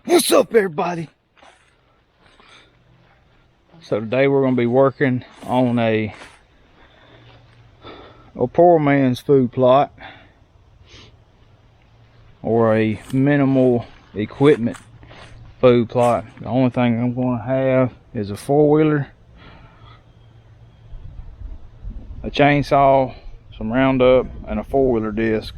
What's up, everybody? So today we're going to be working on a poor man's food plot, or a minimal equipment food plot. The only thing I'm going to have is a four-wheeler, a chainsaw, some Roundup, and a four-wheeler disc.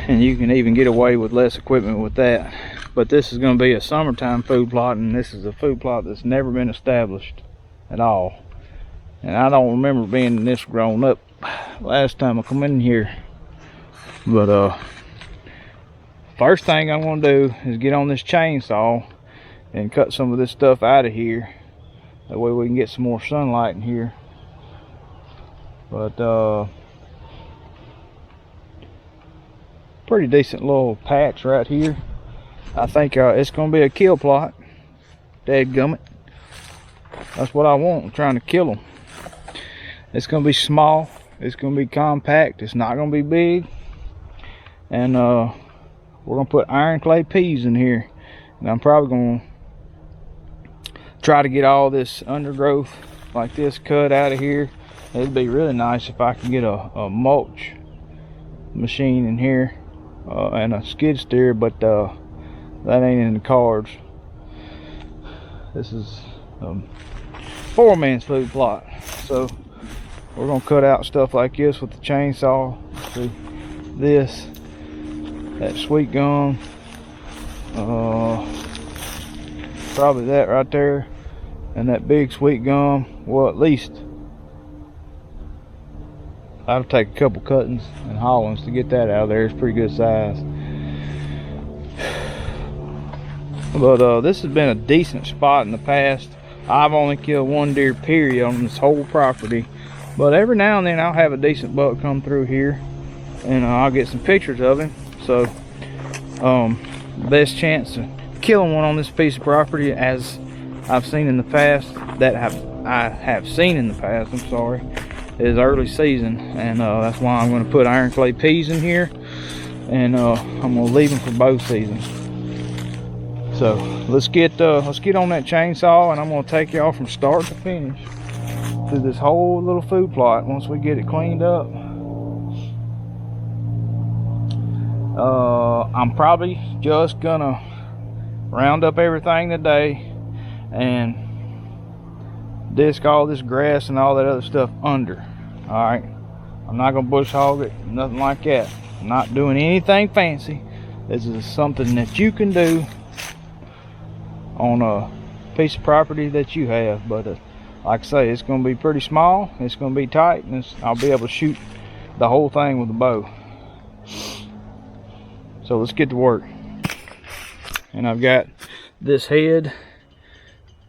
And you can even get away with less equipment with that. But this is going to be a summertime food plot, and this is a food plot that's never been established at all. And I don't remember being this grown up last time I come in here. But first thing I'm going to do is get on this chainsaw and cut some of this stuff out of here. That way we can get some more sunlight in here. But pretty decent little patch right here. I think it's going to be a kill plot. Dadgummit. That's what I want. I'm trying to kill them. It's going to be small. It's going to be compact. It's not going to be big. And we're going to put iron clay peas in here. And I'm probably going to try to get all this undergrowth like this cut out of here. It'd be really nice if I can get a mulch machine in here and a skid steer, but that ain't in the cards. This is poor man's food plot. So we're gonna cut out stuff like this with the chainsaw. See this, that sweet gum, probably that right there, and that big sweet gum. Well, at least I'll take a couple cuttings and haulings to get that out of there. It's pretty good size. But this has been a decent spot in the past. I've only killed one deer period on this whole property, but every now and then I'll have a decent buck come through here, and I'll get some pictures of him. So best chance of killing one on this piece of property, as I've seen in the past, I have seen in the past, I'm sorry, is early season. And that's why I'm going to put iron clay peas in here, and I'm going to leave them for both seasons. So let's get on that chainsaw, and I'm going to take y'all from start to finish through this whole little food plot once we get it cleaned up. I'm probably just gonna round up everything today and disc all this grass and all that other stuff under. Alright, I'm not gonna bush hog it, nothing like that. I'm not doing anything fancy. This is something that you can do on a piece of property that you have. But like I say, it's going to be pretty small, it's going to be tight, and I'll be able to shoot the whole thing with a bow. So let's get to work. And I've got this head.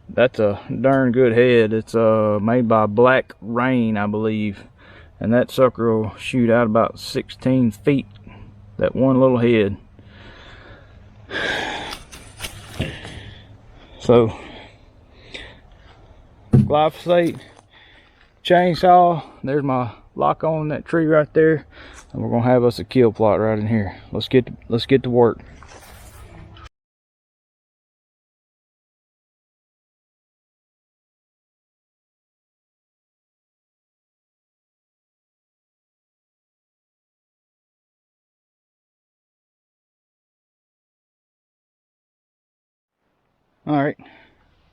That's a darn good head. It's made by Black Rain, I believe, and that sucker will shoot out about 16 feet, that one little head. So glyphosate, chainsaw, there's my lock on that tree right there, and we're gonna have us a kill plot right in here. Let's get to work. Alright,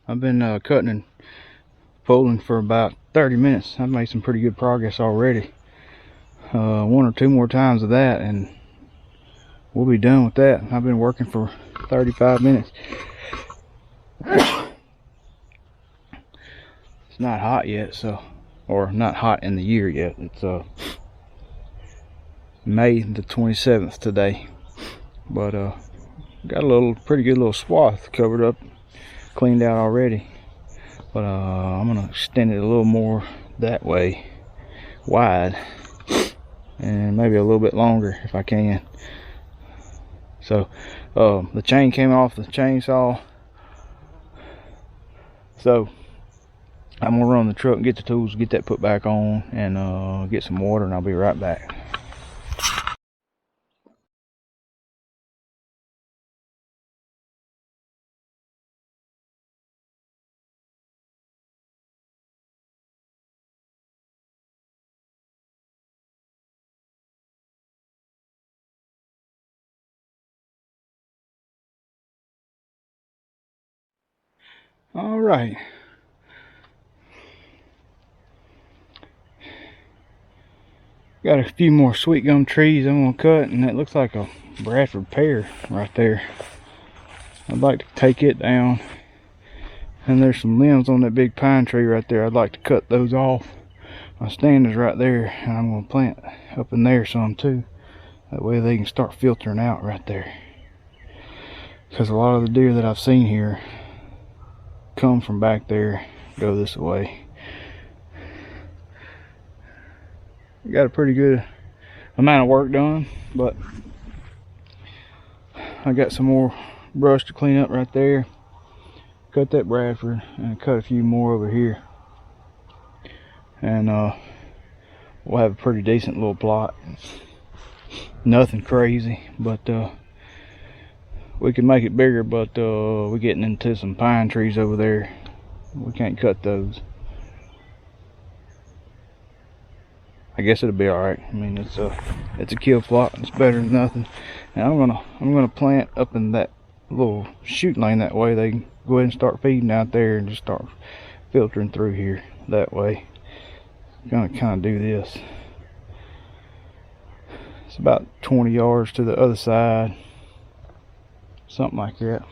I've been cutting and pulling for about 30 minutes. I've made some pretty good progress already. One or two more times of that and we'll be done with that. I've been working for 35 minutes. It's not hot yet, so, or not hot in the year yet. It's May the 27th today, but got a pretty good little swath covered up, cleaned out already. But I'm gonna extend it a little more that way, wide, and maybe a little bit longer if I can. So the chain came off the chainsaw, so I'm gonna run the truck and get the tools, get that put back on, and get some water, and I'll be right back. All right. Got a few more sweet gum trees I'm gonna cut, and that looks like a Bradford pear right there. I'd like to take it down. And there's some limbs on that big pine tree right there. I'd like to cut those off. My stand is right there, and I'm gonna plant up in there some too. That way they can start filtering out right there. Because a lot of the deer that I've seen here come from back there, go this way. Got a pretty good amount of work done, but I got some more brush to clean up right there. Cut that Bradford and cut a few more over here, and we'll have a pretty decent little plot. Nothing crazy, but we can make it bigger, but we're getting into some pine trees over there. We can't cut those. I guess it'll be all right. I mean, it's a kill plot. It's better than nothing. And I'm gonna plant up in that little shoot lane. That way they can go ahead and start feeding out there and just start filtering through here. That way, I'm gonna kind of do this. It's about 20 yards to the other side, something like that.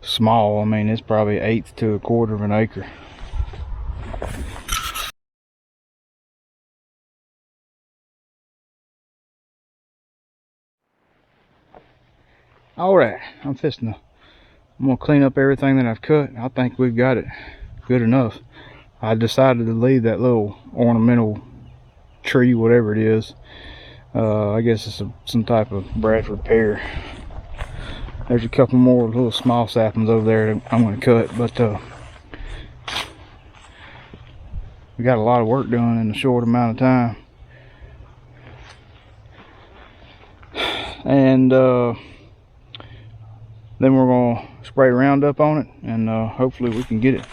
Small. I mean, it's probably 1/8 to 1/4 of an acre. Alright, I'm gonna clean up everything that I've cut. I think we've got it good enough. I decided to leave that little ornamental tree, whatever it is. I guess it's some type of Bradford pear. There's a couple more little small saplings over there that I'm gonna cut, but we got a lot of work done in a short amount of time. And then we're gonna spray Roundup on it, and hopefully we can get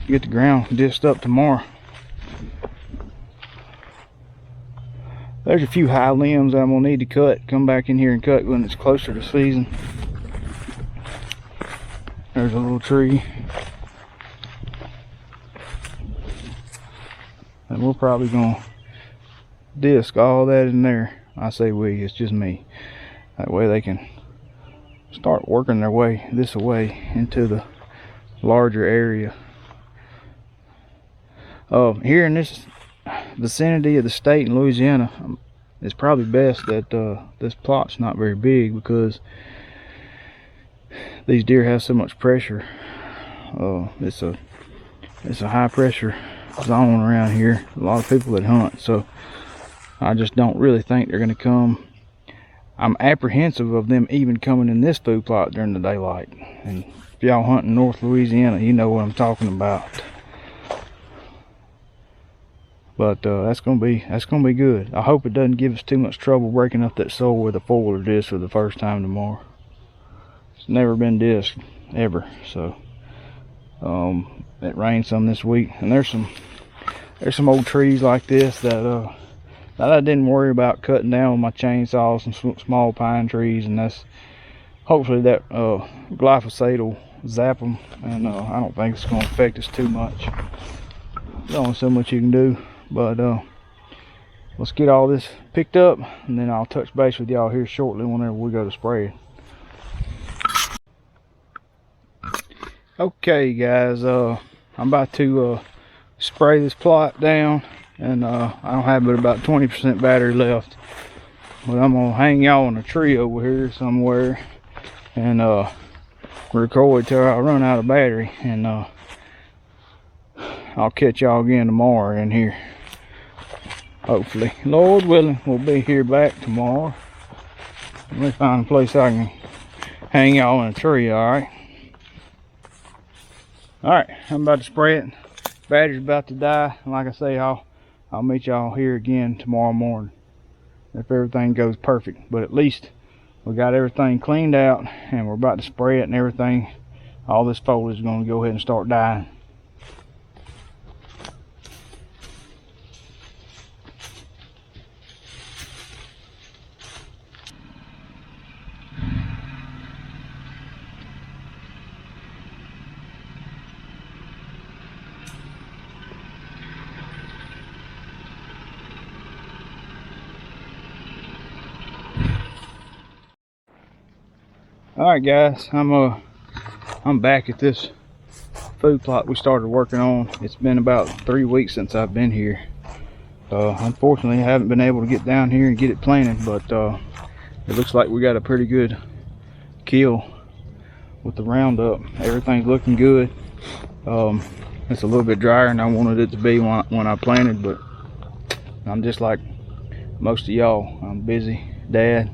the ground disced up tomorrow. There's a few high limbs that I'm gonna need to cut. Come back in here and cut when it's closer to season. There's a little tree. And we're probably gonna disc all that in there. I say we, it's just me. That way they can start working their way this way into the larger area. Here in this vicinity of the state in Louisiana, it's probably best that this plot's not very big, because these deer have so much pressure. It's a high pressure zone around here. A lot of people that hunt, so I just don't really think they're gonna come. I'm apprehensive of them even coming in this food plot during the daylight. And if y'all hunting North Louisiana, you know what I'm talking about. But that's gonna be good. I hope it doesn't give us too much trouble breaking up that soil with a foiler disc for the first time tomorrow. It's never been disced ever, so it rained some this week, and there's some old trees like this that I didn't worry about cutting down with my chainsaw. Some small pine trees, and that's hopefully that glyphosate will zap them, and I don't think it's going to affect us too much. There's only so much you can do, but let's get all this picked up, and then I'll touch base with y'all here shortly whenever we go to spray it. Okay guys, I'm about to spray this plot down, and I don't have but about 20% battery left, but I'm gonna hang y'all on a tree over here somewhere and record till I run out of battery, and I'll catch y'all again tomorrow in here. Hopefully, Lord willing, we'll be here back tomorrow. Let me find a place I can hang y'all on a tree. Alright, I'm about to spray it. Battery's about to die, and like I say, I'll meet y'all here again tomorrow morning if everything goes perfect. But at least we got everything cleaned out, and we're about to spray it, and everything, all this foliage is going to go ahead and start dying. All right, guys, I'm back at this food plot we started working on. It's been about 3 weeks since I've been here. Unfortunately, I haven't been able to get down here and get it planted, but it looks like we got a pretty good kill with the Roundup. Everything's looking good. It's a little bit drier than I wanted it to be when I planted, but I'm just like most of y'all. I'm busy, dad,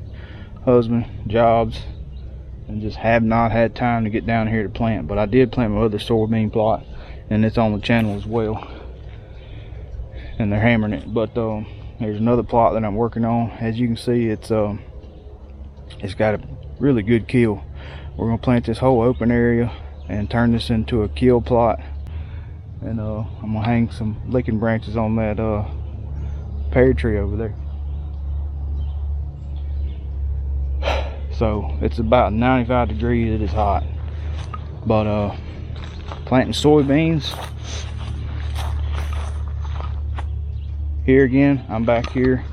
husband, jobs, and just have not had time to get down here to plant. But I did plant my other soybean plot, and it's on the channel as well, and they're hammering it. But there's another plot that I'm working on. As you can see, it's got a really good kill. We're gonna plant this whole open area and turn this into a kill plot, and I'm gonna hang some licking branches on that pear tree over there. So it's about 95 degrees. It is hot, but planting soybeans. Here again, I'm back here.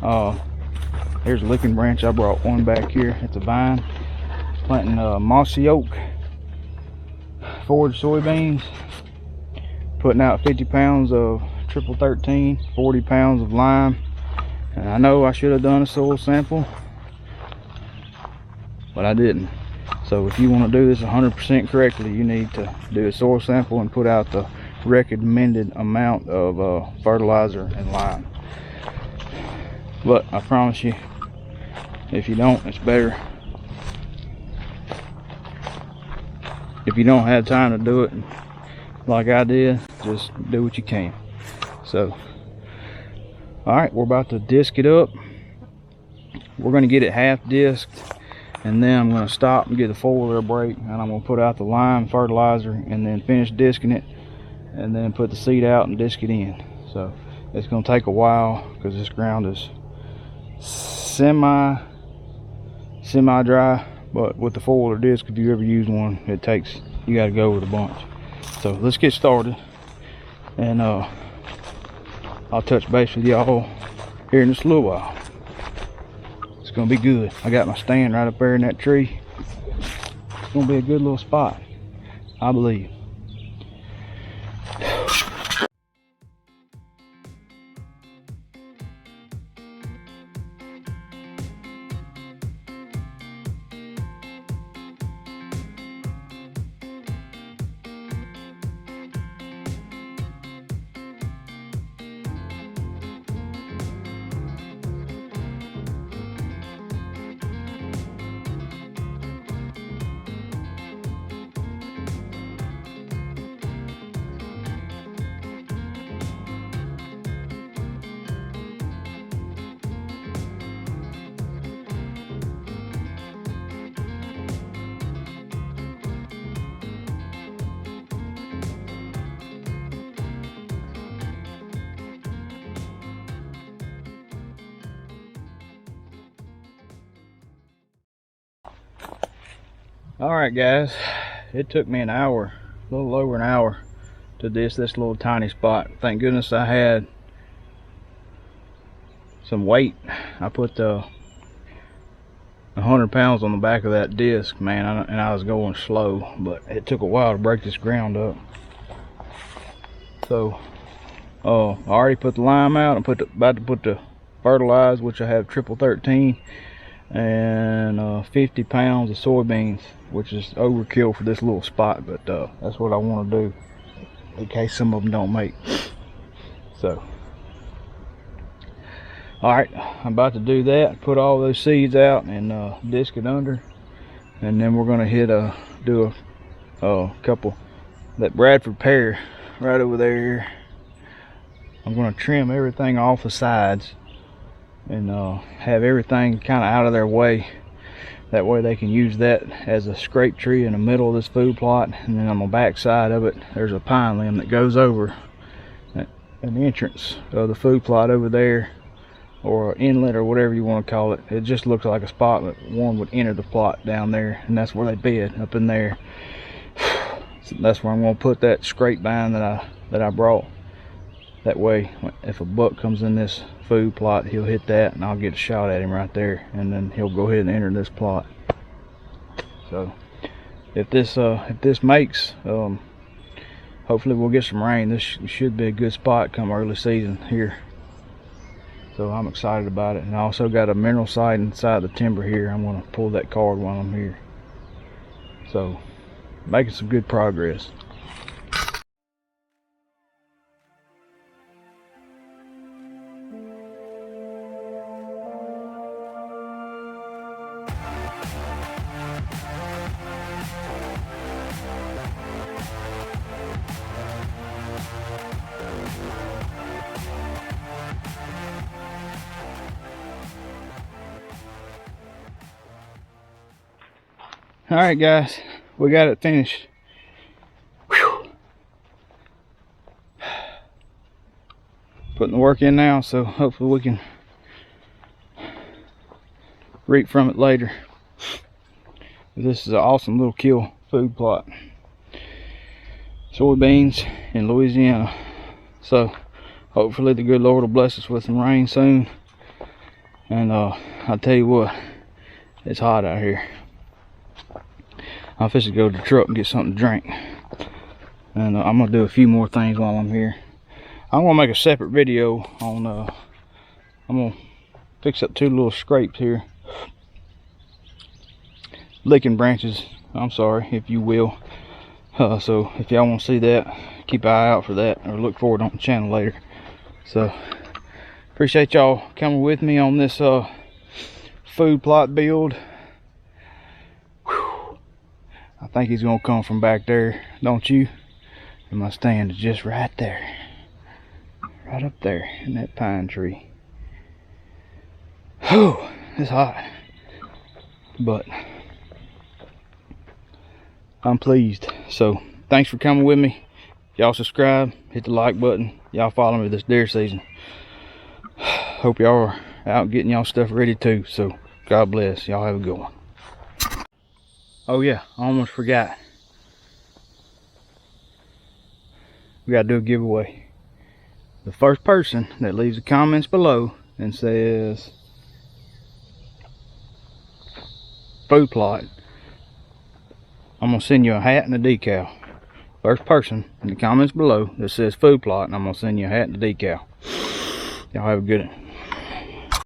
There's a licking branch. I brought one back here. It's a vine. Planting mossy oak forage soybeans. Putting out 50 pounds of triple 13, 40 pounds of lime. And I know I should have done a soil sample, but I didn't. So if you want to do this 100% correctly, you need to do a soil sample and put out the recommended amount of fertilizer and lime. But I promise you, if you don't, it's better. If you don't have time to do it like I did, just do what you can. So, all right, we're about to disc it up. We're going to get it half disked, and then I'm going to stop and get the foiler a break, and I'm going to put out the lime fertilizer and then finish disking it, and then put the seed out and disc it in. So it's going to take a while because this ground is semi dry, but with the foiler disc, if you ever use one, you got to go with a bunch. So let's get started, and I'll touch base with y'all here in just a little while. It's gonna be good. I got my stand right up there in that tree. It's gonna be a good little spot, I believe. All right, guys, it took me an hour, a little over an hour, to disc this little tiny spot. Thank goodness I had some weight. I put 100 pounds on the back of that disc, man, and I was going slow, but it took a while to break this ground up. So I already put the lime out. I'm about to put the fertilizer, which I have triple 13, and 50 pounds of soybeans, which is overkill for this little spot, but that's what I want to do in case some of them don't make. So, all right, I'm about to do that, put all those seeds out and disc it under, and then we're going to do a couple, that Bradford pear right over there. I'm going to trim everything off the sides and have everything kind of out of their way. That way they can use that as a scrape tree in the middle of this food plot. And then on the back side of it, there's a pine limb that goes over an entrance of the food plot over there, or inlet, or whatever you want to call it. It just looks like a spot that one would enter the plot down there, and that's where they bed, up in there. So that's where I'm going to put that scrape vine that I brought. That way, if a buck comes in this food plot, he'll hit that, and I'll get a shot at him right there, and then he'll go ahead and enter this plot. So if this makes, hopefully we'll get some rain. This should be a good spot come early season here. So I'm excited about it. And I also got a mineral sight inside the timber here. I'm going to pull that card while I'm here. So making some good progress. All right, guys, we got it finished. Whew. Putting the work in now, so hopefully we can reap from it later. This is an awesome little kill food plot. Soybeans in Louisiana. So hopefully the good Lord will bless us with some rain soon. And I'll tell you what, it's hot out here. I'm fixing to go to the truck and get something to drink. And I'm gonna do a few more things while I'm here. I'm gonna make a separate video on I'm gonna fix up 2 little scrapes here. Licking branches, I'm sorry, if you will. So if y'all want to see that, keep an eye out for that, or look for it on the channel later. So appreciate y'all coming with me on this food plot build. Whew. I think he's gonna come from back there, don't you? And my stand is just right there, right up there in that pine tree. Whew, it's hot, but I'm pleased. So thanks for coming with me. Y'all subscribe, hit the like button. Y'all follow me this deer season. Hope y'all are out getting y'all stuff ready too. So God bless. Y'all have a good one. Oh yeah, I almost forgot. We gotta do a giveaway. The first person that leaves the comments below and says food plot, I'm gonna send you a hat and a decal. First person in the comments below that says food plot, and I'm gonna send you a hat and a decal. Y'all have a good one.